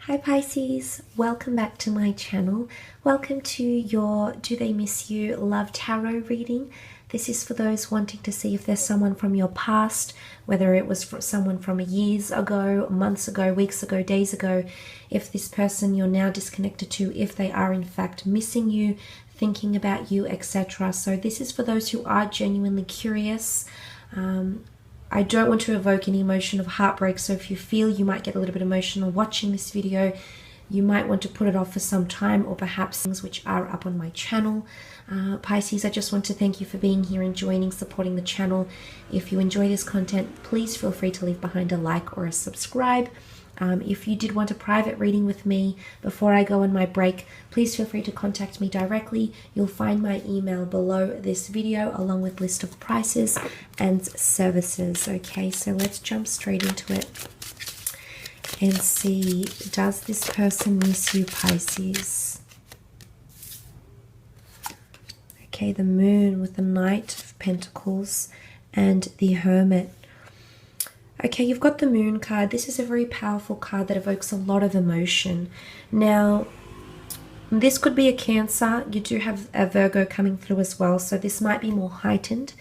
Hi Pisces, welcome back to my channel. Welcome to your Do They Miss You Love Tarot reading. This is for those wanting to see if there's someone from your past, whether it was someone from years ago, months ago, weeks ago, days ago, if this person you're now disconnected to, if they are in fact missing you, thinking about you, etc. So this is for those who are genuinely curious. I don't want to evoke any emotion of heartbreak, so if you feel you might get a little bit emotional watching this video, you might want to put it off for some time, or perhaps things which are up on my channel. Pisces, I just want to thank you for being here and joining, supporting the channel. If you enjoy this content, please feel free to leave behind a like or a subscribe. If you did want a private reading with me before I go on my break, please feel free to contact me directly. You'll find my email below this video along with list of prices and services. Okay, so let's jump straight into it and see, does this person miss you, Pisces? Okay, the Moon with the Knight of Pentacles and the Hermit. Okay, you've got the Moon card. This is a very powerful card that evokes a lot of emotion. Now, this could be a Cancer. You do have a Virgo coming through as well, so this might be more heightened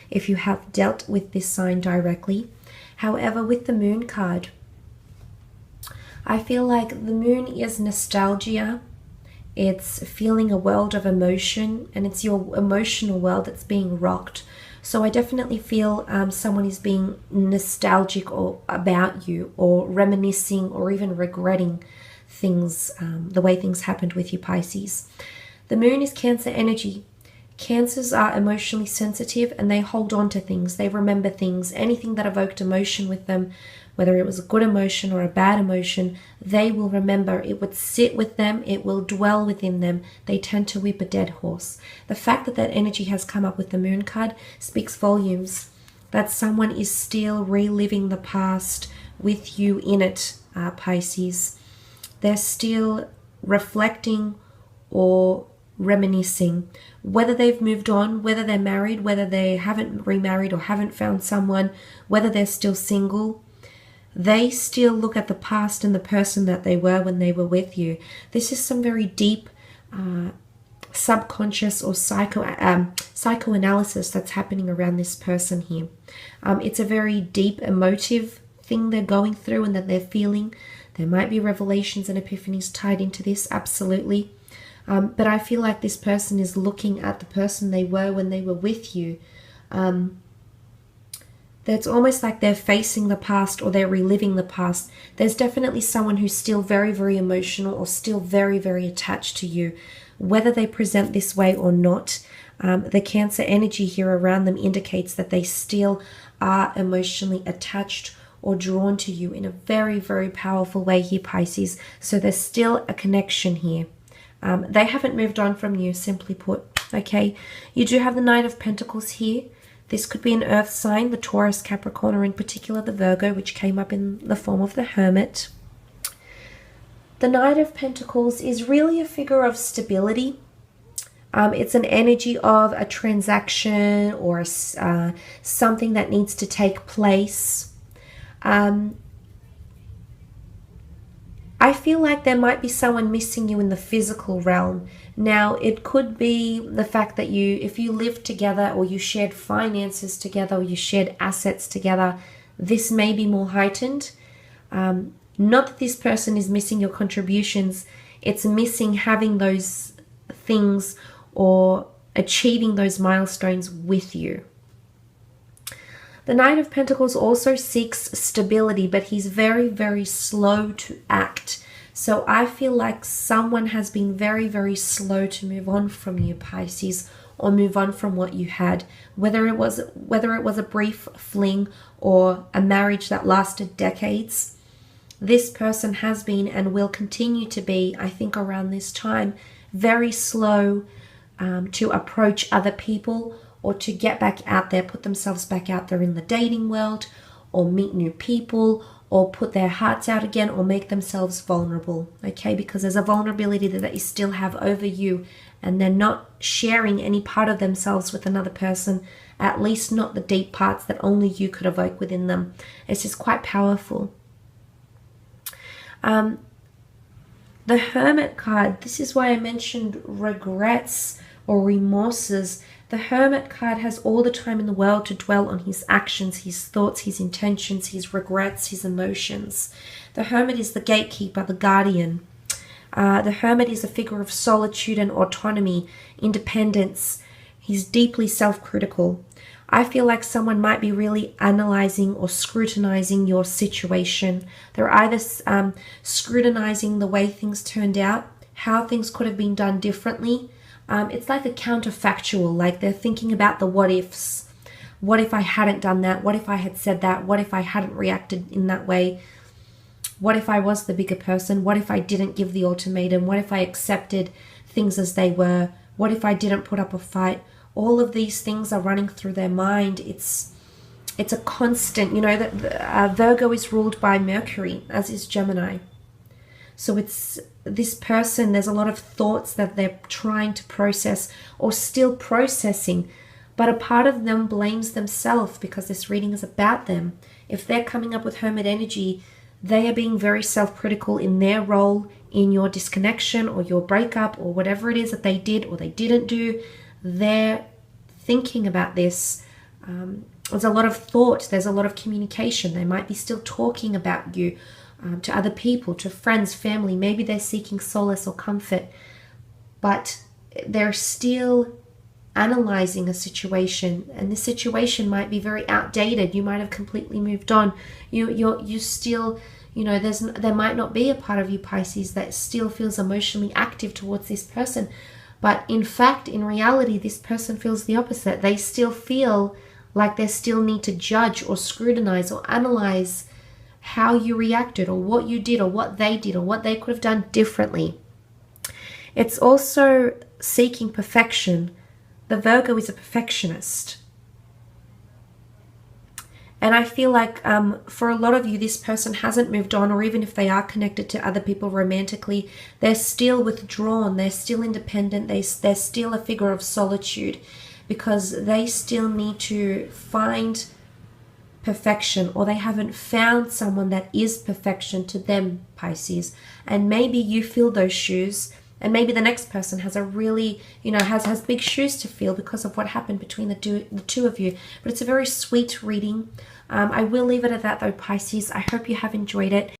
if you have dealt with this sign directly. However, with the Moon card, I feel like the Moon is nostalgia. It's feeling a world of emotion, and it's your emotional world that's being rocked. So I definitely feel someone is being nostalgic or about you, or reminiscing, or even regretting things, the way things happened with you, Pisces. The Moon is Cancer energy. Cancers are emotionally sensitive and they hold on to things. They remember things. Anything that evoked emotion with them, whether it was a good emotion or a bad emotion, they will remember. It would sit with them. It will dwell within them. They tend to whip a dead horse. The fact that that energy has come up with the Moon card speaks volumes. That someone is still reliving the past with you in it, Pisces. They're still reflecting or reminiscing. Whether they've moved on, whether they're married, whether they haven't remarried or haven't found someone, whether they're still single, they still look at the past and the person that they were when they were with you. This is some very deep subconscious or psychoanalysis that's happening around this person here. It's a very deep emotive thing they're going through and that they're feeling. There might be revelations and epiphanies tied into this, absolutely. But I feel like this person is looking at the person they were when they were with you. That's almost like they're facing the past or they're reliving the past. There's definitely someone who's still very, very emotional or still very, very attached to you. Whether they present this way or not, the Cancer energy here around them indicates that they still are emotionally attached or drawn to you in a very, very powerful way here, Pisces. So there's still a connection here. They haven't moved on from you, simply put, okay? You do have the Knight of Pentacles here. This could be an earth sign, the Taurus, Capricorn, or in particular the Virgo, which came up in the form of the Hermit. The Knight of Pentacles is really a figure of stability. It's an energy of a transaction or something that needs to take place. I feel like there might be someone missing you in the physical realm. Now, it could be the fact that if you lived together or you shared finances together or you shared assets together, this may be more heightened. Not that this person is missing your contributions. It's missing having those things or achieving those milestones with you. The Knight of Pentacles also seeks stability, but he's very, very slow to act. So I feel like someone has been very, very slow to move on from you, Pisces, or move on from what you had. Whether it was a brief fling or a marriage that lasted decades, this person has been and will continue to be, I think around this time, very slow to approach other people or to get back out there, put themselves back out there in the dating world, or meet new people, or put their hearts out again, or make themselves vulnerable, okay? Because there's a vulnerability that they still have over you, and they're not sharing any part of themselves with another person, at least not the deep parts that only you could evoke within them. It's just quite powerful. The Hermit card, this is why I mentioned regrets or remorses. The Hermit card has all the time in the world to dwell on his actions, his thoughts, his intentions, his regrets, his emotions. The Hermit is the gatekeeper, the guardian. The Hermit is a figure of solitude and autonomy, independence. He's deeply self-critical. I feel like someone might be really analyzing or scrutinizing your situation. They're either scrutinizing the way things turned out, how things could have been done differently. It's like a counterfactual, like they're thinking about the what ifs. What if I hadn't done that? What if I had said that? What if I hadn't reacted in that way? What if I was the bigger person? What if I didn't give the ultimatum? What if I accepted things as they were? What if I didn't put up a fight? All of these things are running through their mind. It's a constant, you know, that Virgo is ruled by Mercury, as is Gemini. So it's this person, there's a lot of thoughts that they're trying to process or still processing, but a part of them blames themselves because this reading is about them. If they're coming up with Hermit energy, they are being very self-critical in their role in your disconnection or your breakup or whatever it is that they did or they didn't do. They're thinking about this. There's a lot of thought. There's a lot of communication. They might be still talking about you to other people, to friends, family. Maybe they're seeking solace or comfort, but they're still analyzing a situation, and this situation might be very outdated. You might have completely moved on. You still, you know, there might not be a part of you, Pisces, that still feels emotionally active towards this person. But in fact, in reality, this person feels the opposite. They still feel like they still need to judge or scrutinize or analyze how you reacted or what you did or what they did or what they could have done differently. It's also seeking perfection. The Virgo is a perfectionist. And I feel like for a lot of you, this person hasn't moved on, or even if they are connected to other people romantically, they're still withdrawn, they're still independent, they're still a figure of solitude because they still need to find perfection, or they haven't found someone that is perfection to them, Pisces. And maybe you fill those shoes, and maybe the next person has a really, you know, has big shoes to fill because of what happened between the two of you. But it's a very sweet reading. I will leave it at that though, Pisces. I hope you have enjoyed it.